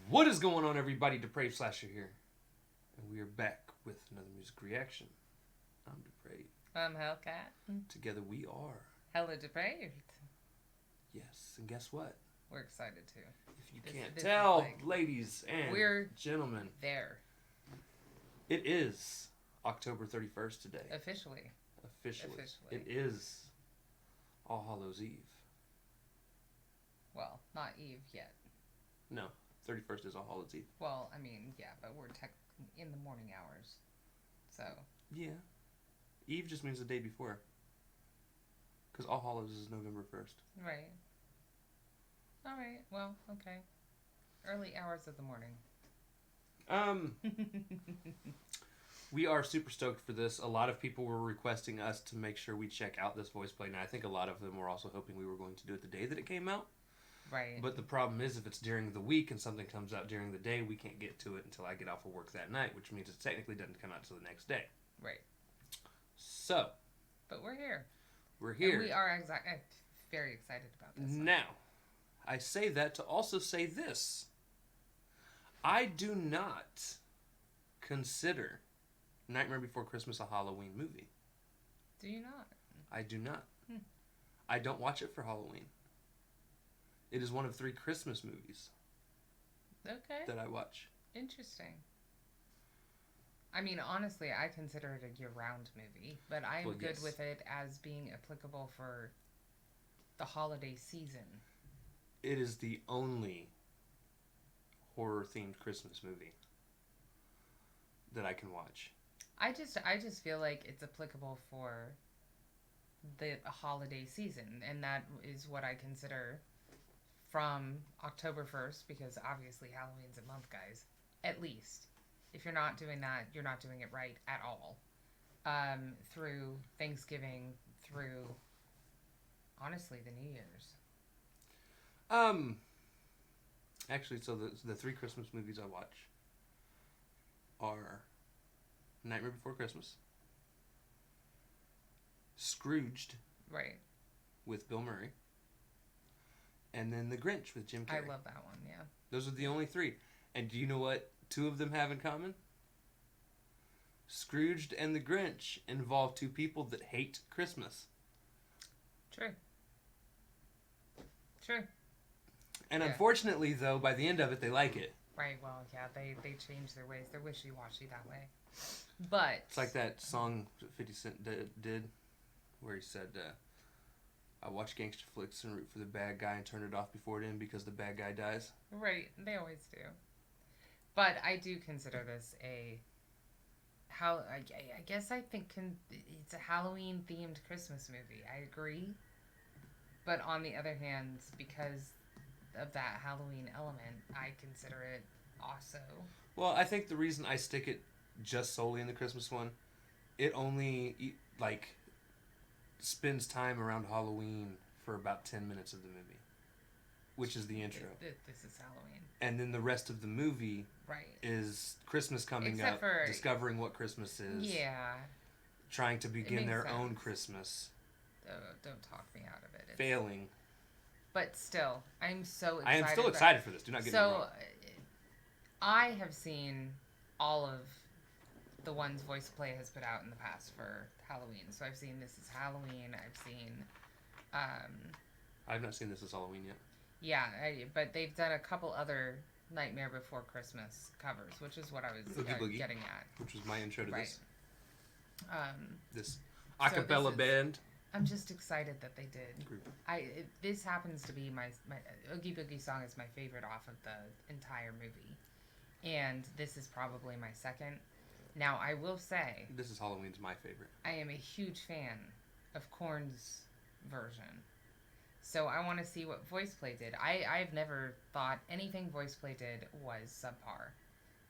What is going on, everybody? Depraved Slasher here, and we are back with another music reaction. I'm Depraved. I'm Hellcat. Together we are HellaDepraved. Yes, and guess what? We're excited too. If you can't tell, ladies and we're gentlemen, there. It is October 31st today. Officially. It is All Hallows Eve. Well, not Eve yet. No, 31st is All Hallows Eve. Well, I mean, yeah, but we're in the morning hours. So. Yeah. Eve just means the day before. Because All Hallows is November 1st. Right. All right. Well, okay. Early hours of the morning. We are super stoked for this. A lot of people were requesting us to make sure we check out this voice play. Now, I think a lot of them were also hoping we were going to do it the day that it came out. Right. But the problem is, if it's during the week and something comes out during the day, we can't get to it until I get off of work that night, which means it technically doesn't come out until the next day. Right. So. But we're here. We're here. And we are very excited about this. Now, I say that to also say this. I do not consider Nightmare Before Christmas a Halloween movie. Do you not? I do not. I don't watch it for Halloween. It is one of 3 Christmas movies. Okay. That I watch. Interesting. I mean, honestly, I consider it a year-round movie, but I am good with it as being applicable for the holiday season. It is the only horror-themed Christmas movie that I can watch. I just feel like it's applicable for the holiday season, and that is what I consider from October 1st, because obviously Halloween's a month, guys. At least. If you're not doing that, you're not doing it right at all. Through Thanksgiving, through, honestly, the New Year's. Actually, so the 3 Christmas movies I watch are Nightmare Before Christmas, Scrooged, right, with Bill Murray, and then The Grinch with Jim Carrey. I love that one, yeah. Those are the only 3. And do you know what 2 of them have in common? Scrooged and The Grinch involve 2 people that hate Christmas. True. And unfortunately, though, by the end of it, they like it. Right, well, yeah, they change their ways. They're wishy-washy that way. But it's like that song 50 Cent did, where he said, I watch gangster flicks and root for the bad guy and turn it off before it ends because the bad guy dies. Right, they always do. But I do consider this I guess I think it's a Halloween-themed Christmas movie. I agree. But on the other hand, because of that Halloween element, I consider it also. Well, I think the reason I stick it just solely in the Christmas one, it only, spends time around Halloween for about 10 minutes of the movie, which is the intro. This is Halloween. And then the rest of the movie is Christmas coming up, discovering what Christmas is. Yeah. Trying to begin their own Christmas. Don't talk me out of it. It's failing. But still, I'm so excited. I am still excited for this. Do not get me wrong. So, I have seen all of the ones Voice Play has put out in the past for Halloween. So I've seen This Is Halloween. I've seen... I've not seen This Is Halloween yet. Yeah, but they've done a couple other Nightmare Before Christmas covers, which is what I was getting at. Which was my intro to this. This a cappella band. I'm just excited that they did. This happens to be my Oogie Boogie song is my favorite off of the entire movie. And this is probably my second. Now, I will say... This Is Halloween's my favorite. I am a huge fan of Korn's version. So I want to see what Voice Play did. I've never thought anything Voice Play did was subpar.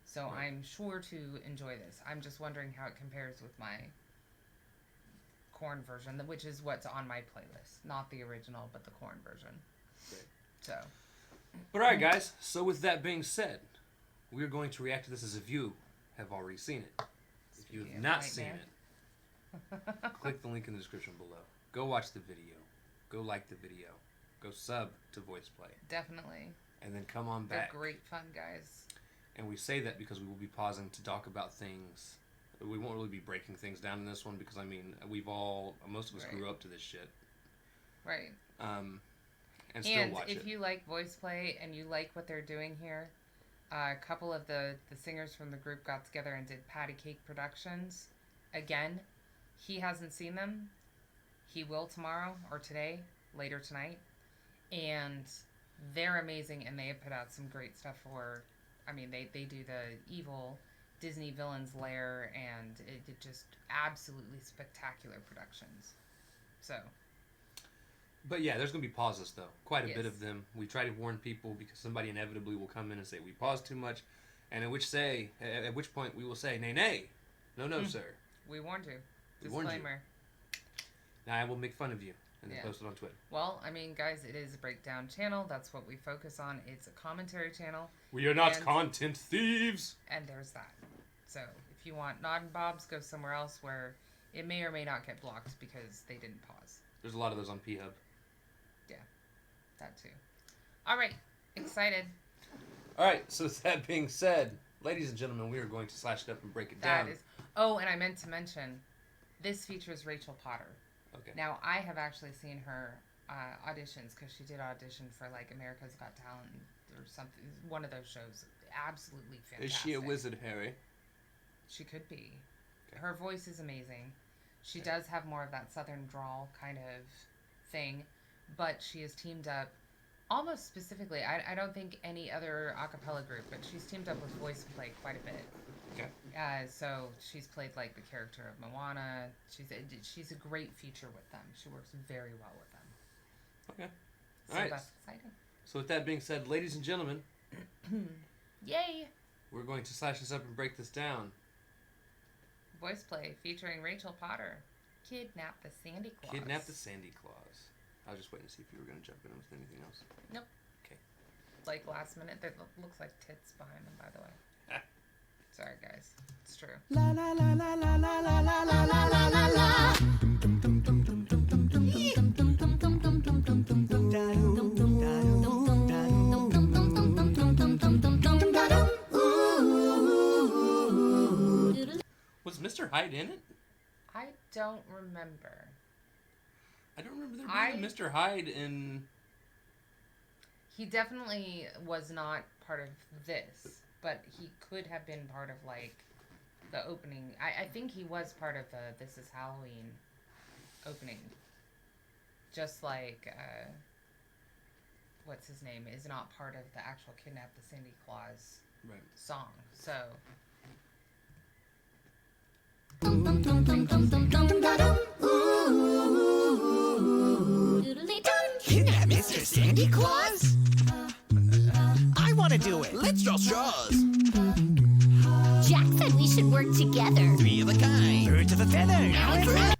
So I'm sure to enjoy this. I'm just wondering how it compares with my Korn version, which is what's on my playlist. Not the original, but the Korn version. Great. So. But alright, guys. So with that being said, we're going to react to this as if you have already seen it. If you have not seen it, click the link in the description below. Go watch the video. Go like the video. Go sub to Voice Play. Definitely. And then come on back. They're great fun, guys. And we say that because we will be pausing to talk about things. We won't really be breaking things down in this one because, I mean, most of us grew up to this shit. Right. And still watch it. And if you like Voice Play and you like what they're doing here, a couple of the singers from the group got together and did Patty Cake Productions. Again, he hasn't seen them. He will tomorrow or today, later tonight. And they're amazing, and they have put out some great stuff for... I mean, they do the evil Disney villain's lair, and it just absolutely spectacular productions. So... But yeah, there's going to be pauses, though. Quite a bit of them. We try to warn people because somebody inevitably will come in and say, we paused too much. And at which point we will say, nay, nay. No, sir. We warned you. Disclaimer. Warned you. Now I will make fun of you and then post it on Twitter. Well, I mean, guys, it is a breakdown channel. That's what we focus on. It's a commentary channel. We are not content thieves. And there's that. So if you want Nod and Bobs, go somewhere else where it may or may not get blocked because they didn't pause. There's a lot of those on P-Hub. Yeah, that too. All right, excited. All right, so with that being said, ladies and gentlemen, we are going to slash it up and break it down. Oh, and I meant to mention, this features Rachel Potter. Okay. Now, I have actually seen her auditions because she did audition for like America's Got Talent or something. One of those shows. Absolutely fantastic. Is she a wizard, Harry? She could be. Okay. Her voice is amazing. She does have more of that southern drawl kind of thing. But she has teamed up, almost specifically, I don't think any other a cappella group, but she's teamed up with Voice Play quite a bit. Okay. So she's played like the character of Moana. She's a great feature with them. She works very well with them. Okay. So all right. That's exciting. So with that being said, ladies and gentlemen. Yay! We're going to slash this up and break this down. Voice Play featuring Rachel Potter. Kidnap the Sandy Claws. Kidnap the Sandy Claws. I was just waiting to see if you were going to jump in with anything else. Nope. Okay. Like last minute, there looks like tits behind them, by the way. Sorry, guys. It's true. La la la la la la la la la la la la. Was Mr. Hyde in it? I don't remember. I don't remember there being a Mr. Hyde in... He definitely was not part of this, but he could have been part of, like, the opening. I think he was part of the This Is Halloween opening. Just like, what's his name, is not part of the actual Kidnap the Sandy Claws song. So... Kidnap Mr. Sandy Claus? I want to do it. Let's draw straws. Jack said we should work together. Three of a kind. Birds of a feather. Now it's ready.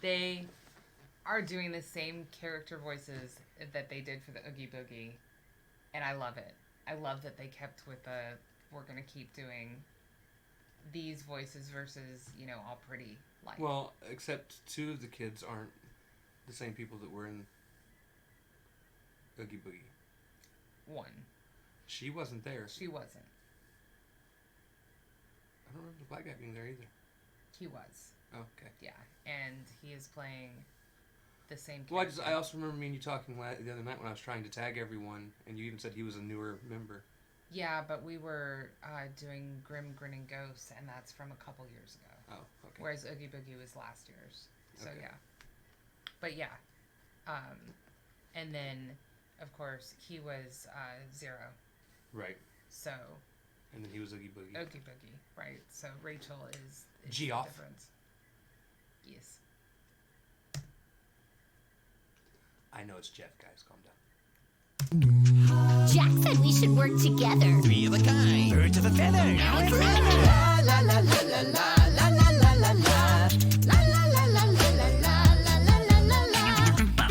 They are doing the same character voices that they did for the Oogie Boogie, and I love it. I love that they kept with the, we're going to keep doing these voices versus, you know, all pretty like. Well, except two of the kids aren't the same people that were in Oogie Boogie. One. She wasn't there. She wasn't. I don't remember the black guy being there either. He was. Oh, okay. Yeah, and he is playing the same character. Well, I also remember me and you talking the other night when I was trying to tag everyone, and you even said he was a newer member. Yeah, but we were doing Grim Grinning Ghosts, and that's from a couple years ago. Oh, okay. Whereas Oogie Boogie was last year's. So, okay. yeah. But, yeah. And then, of course, he was Zero. Right. So... And then he was Oogie Boogie. Oogie Boogie, right. So, Rachel is Geoff. the difference. Yes. I know it's Jeff, guys. Calm down. Jack said we should work together. Three of a kind. Birds of a feather. Now it's ready. La la la la la la la la la la. La la la la la la la la la la la.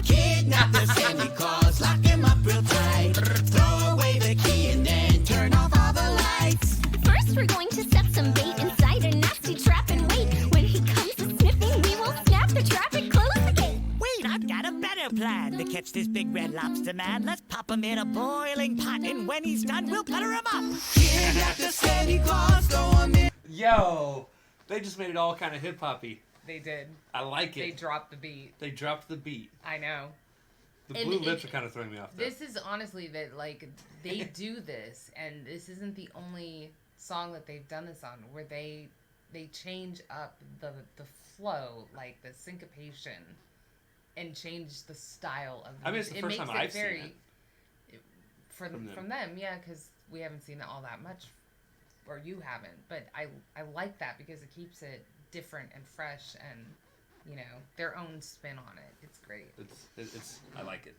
Kidnap the Sandy Claws, lock him up real tight. Throw away the key and then turn off all the lights. First, we're going to set some catch this big red lobster man. Let's pop him in a boiling pot, and when he's done, we'll butter him up. Kidnap the Sandy Claws, throw 'em in. Yo, they just made it all kind of hip hoppy. They did. I like it. They dropped the beat. They dropped the beat. I know. The And blue lips are kind of throwing me off. Though. This is honestly that like they do this, and this isn't the only song that they've done this on where they change up the flow, like the syncopation, and change the style of. I mean, it's the first time I've seen it. From them, yeah, because we haven't seen it all that much, or you haven't. But I like that because it keeps it different and fresh, and you know their own spin on it. It's great. It's I like it.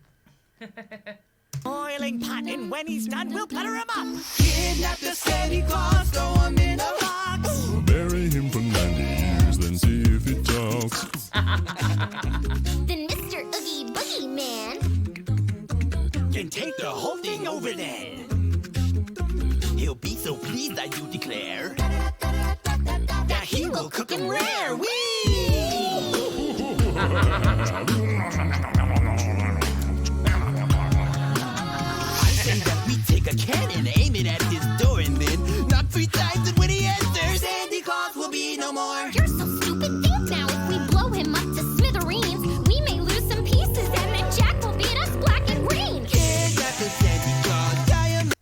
Boiling pot, and when he's done, we'll butter him up. Kidnap the Sandy Claws, throw 'em in a box. Bury him for 90 years, then see if he talks. Then Mr. Oogie Boogie Man. Can take the whole thing over there. He'll be so pleased, I do declare, that he will cook him rare. Whee! I say that we take a cannon, aim it at his door, and then knock 3 times, and when he answers, Sandy Claus will be no more. You're so stupid, think now. If we blow him up to smithereens, we may lose some pieces, and then Jack will beat us black and green. Kidnap the Sandy Claus, tie him.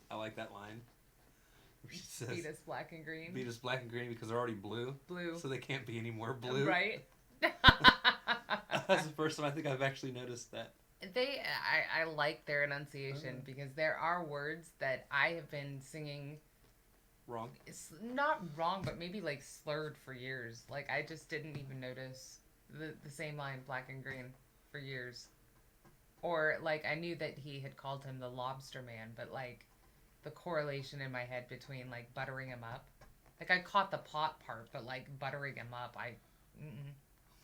I like that line. Where she says, Beat us black and green. "Beat us black and green because they're already blue. Blue. So they can't be any more blue." Right. That's the first time I think I've actually noticed that. I like their enunciation because there are words that I have been singing. Wrong. It's not wrong, but maybe like slurred for years. Like I just didn't even notice the same line, black and green, for years. Or like I knew that he had called him the Lobster Man, but like the correlation in my head between like buttering him up, like I caught the pot part, but like buttering him up,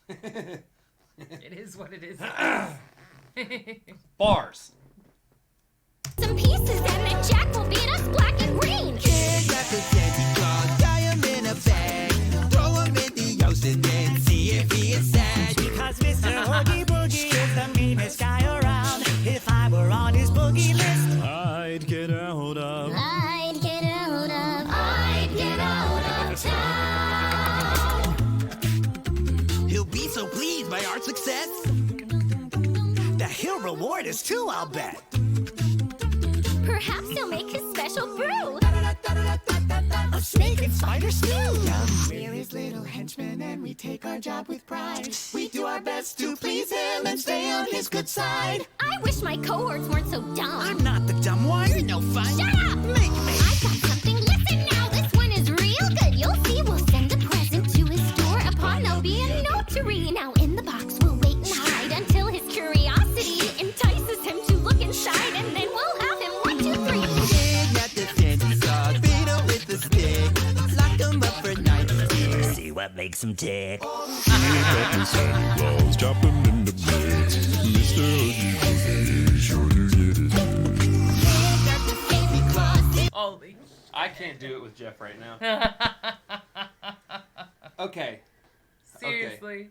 it is what it is. Bars. Some pieces, and then Jack will beat us black and green. Kidnap the Sandy Claus, tie him in a bag, throw him in the ocean, then see if he is sad. Because Mr. Oogie Boogie is the meanest guy around. If I were on his boogie list, I'd get out of. I'd get out of town. he'll be so pleased by our success that he'll reward us too, I'll bet. Perhaps he'll make his special brew. A snake and spider stew. We're his little henchmen, and we take our job with pride. We do our best to please him and stay on his good side. I wish my cohorts weren't so dumb. I'm not the dumb one. You're no fun. Shut up! Make me. I've got something. Listen now. This one is real good. You'll see. We'll send a present to his door. Upon there'll be a notary. Now in the box we'll wait and hide until his curiosity entices him to look inside, and then we'll have him 1, 2, 3. Kidnap the Sandy Claus, beat him with a stick, lock him up for 90 years. See what makes him tick. Kidnap the Sandy Claws, chop him into bits. Mr. Oogie Boogie, sure to get his due. Kidnap the Sandy Claus. Holy. I can't do it with Jeff right now. Okay. Seriously.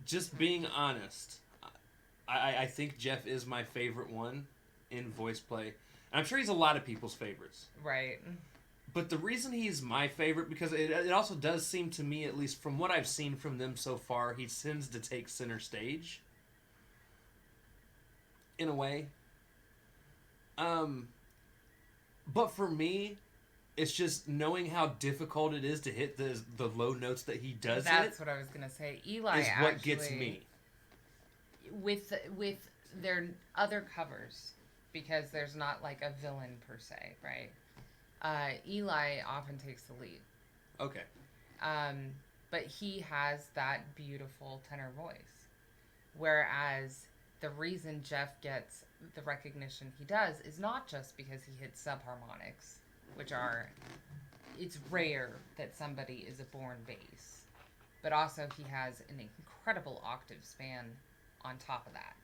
Just being honest, I think Jeff is my favorite one in voice play. And I'm sure he's a lot of people's favorites. Right. But the reason he's my favorite, because it also does seem to me, at least from what I've seen from them so far, he tends to take center stage. In a way. But for me, it's just knowing how difficult it is to hit the low notes that he does. That's what I was gonna say. Eli is what gets me. With their other covers, because there's not like a villain per se, right? Eli often takes the lead. Okay. But he has that beautiful tenor voice. Whereas the reason Jeff gets the recognition he does is not just because he hits subharmonics, which are, it's rare that somebody is a born bass, but also he has an incredible octave span on top of that.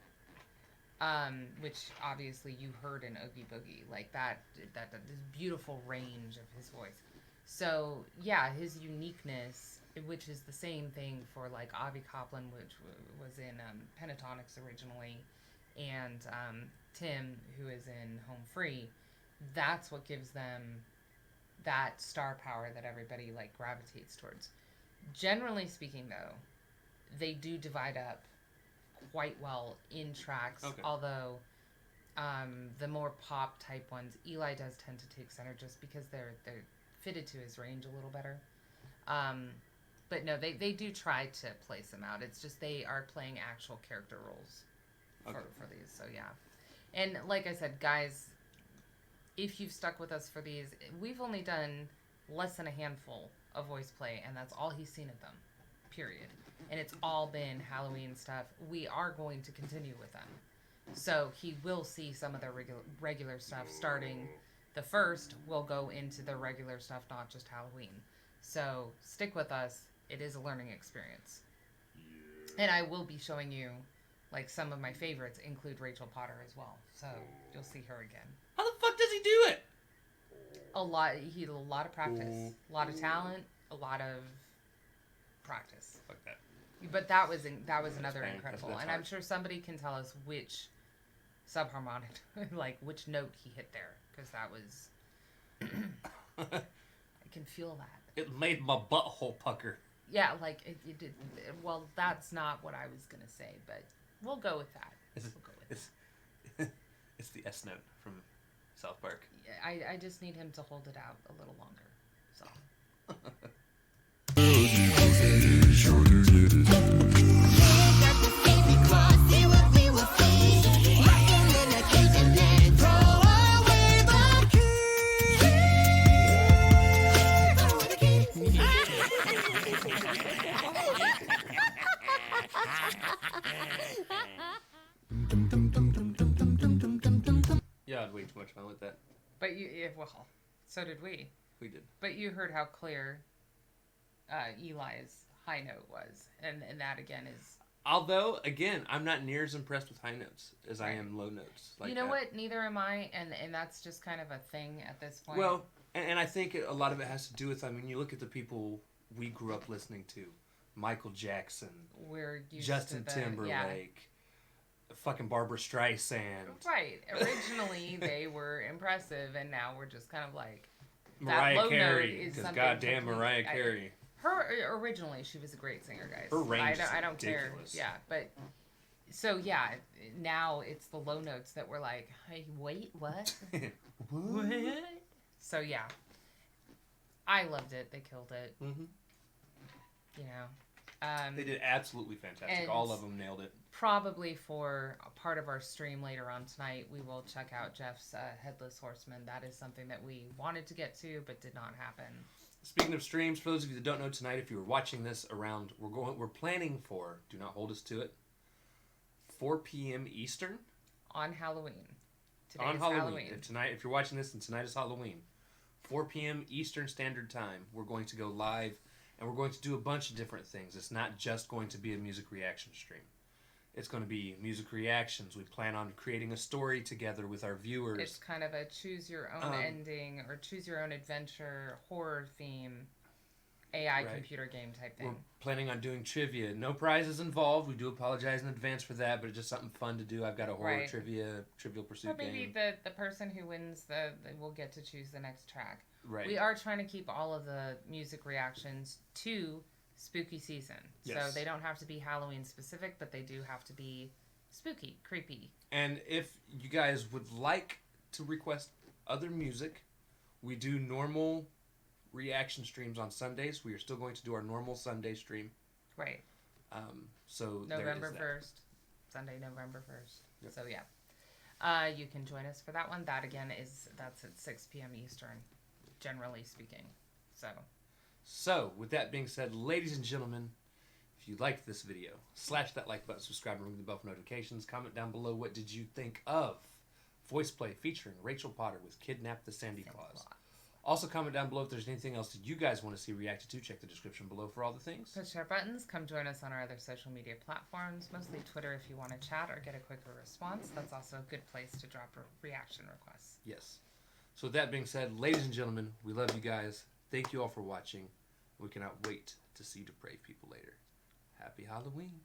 which obviously you heard in Oogie Boogie, like that this beautiful range of his voice. So yeah, his uniqueness, which is the same thing for like Avi Copland, which was in Pentatonics originally, and Tim, who is in Home Free. That's what gives them that star power that everybody like gravitates towards. Generally speaking, though, they do divide up quite well in tracks. Okay. Although the more pop type ones, Eli does tend to take center just because they're fitted to his range a little better. But no, they do try to place them out. It's just they are playing actual character roles for these. So yeah, and like I said, guys, if you've stuck with us for these, we've only done less than a handful of voice play, and that's all he's seen of them, period. And it's all been Halloween stuff. We are going to continue with them. So he will see some of their regular stuff starting the 1st. We'll go into the regular stuff, not just Halloween. So stick with us. It is a learning experience. And I will be showing you, like, some of my favorites include Rachel Potter as well. So you'll see her again. How the fuck does he do it? A lot of practice, a lot of talent, a lot of practice. Fuck that. But that was another bang. incredible, That's and hard. I'm sure somebody can tell us which subharmonic, like which note he hit there, because that was. I can feel that. It made my butthole pucker. Yeah, like it did. Well, that's not what I was gonna say, but we'll go with that. We'll go with that. It's the S note from South Park. I just need him to hold it out a little longer. So. Kidnap the Sandy Claws, see what we will see. Rockin' in a cage and then throw away the key. Throw away the key. Yeah, I had way too much fun with that. But well, so did we. We did. But you heard how clear Eli's high note was, and that again is. Although, again, I'm not near as impressed with high notes as I am low notes. Like you know that. what? Neither am I, and that's just kind of a thing at this point. Well, and I think a lot of it has to do with, I mean, you look at the people we grew up listening to. Michael Jackson. we're used Justin to the, Timberlake. Fucking Barbara Streisand. Yeah. Right. Originally, they were impressive, and now we're just kind of like. that Mariah low note Carey. is Because something goddamn complete- Mariah Carey. Her originally, she was a great singer, guys. Her range I don't is care. ridiculous. Yeah, but so yeah, now it's the low notes that we're like, hey, wait, what? What? So yeah, I loved it. They killed it. Mm-hmm. You know, They did absolutely fantastic. and- All of them nailed it. probably for a part of our stream later on tonight, we will check out Jeff's Headless Horseman. That is something that we wanted to get to, but did not happen. Speaking of streams, for those of you that don't know tonight, if you were watching this around, we're planning for, do not hold us to it, 4 p.m. Eastern On Halloween. Today on is Halloween. If you're watching this, and tonight is Halloween, 4 p.m. Eastern Standard Time, we're going to go live, and we're going to do a bunch of different things. It's not just going to be a music reaction stream. It's going to be music reactions. We plan on creating a story together with our viewers. It's kind of a choose your own ending or choose your own adventure, horror theme, AI Right. computer game type We're thing. planning on doing trivia. No prizes involved. We do apologize in advance for that, but it's just something fun to do. I've got a horror Right. Trivial Pursuit Or maybe game. the person who wins will get to choose the next track. Right. We are trying to keep all of the music reactions to spooky season. So Yes. they don't have to be Halloween specific, but they do have to be spooky, creepy. And if you guys would like to request other music, we do normal reaction streams on Sundays. We are still going to do our normal Sunday stream. Right. So there November is that. 1st. Sunday, November 1st. Yep. So yeah. You can join us for that one. That again that's at 6 p.m. Eastern, generally speaking. So, with that being said, ladies and gentlemen, if you liked this video, slash that like button, subscribe, and ring the bell for notifications. Comment down below what did you think of voice play featuring Rachel Potter with Kidnap the Sandy Claws. Also, comment down below if there's anything else that you guys want to see reacted to. Check the description below for all the things. Push our buttons. Come join us on our other social media platforms, mostly Twitter if you want to chat or get a quicker response. That's also a good place to drop reaction requests. Yes. So with that being said, ladies and gentlemen, we love you guys. Thank you all for watching. We cannot wait to see depraved people later. Happy Halloween.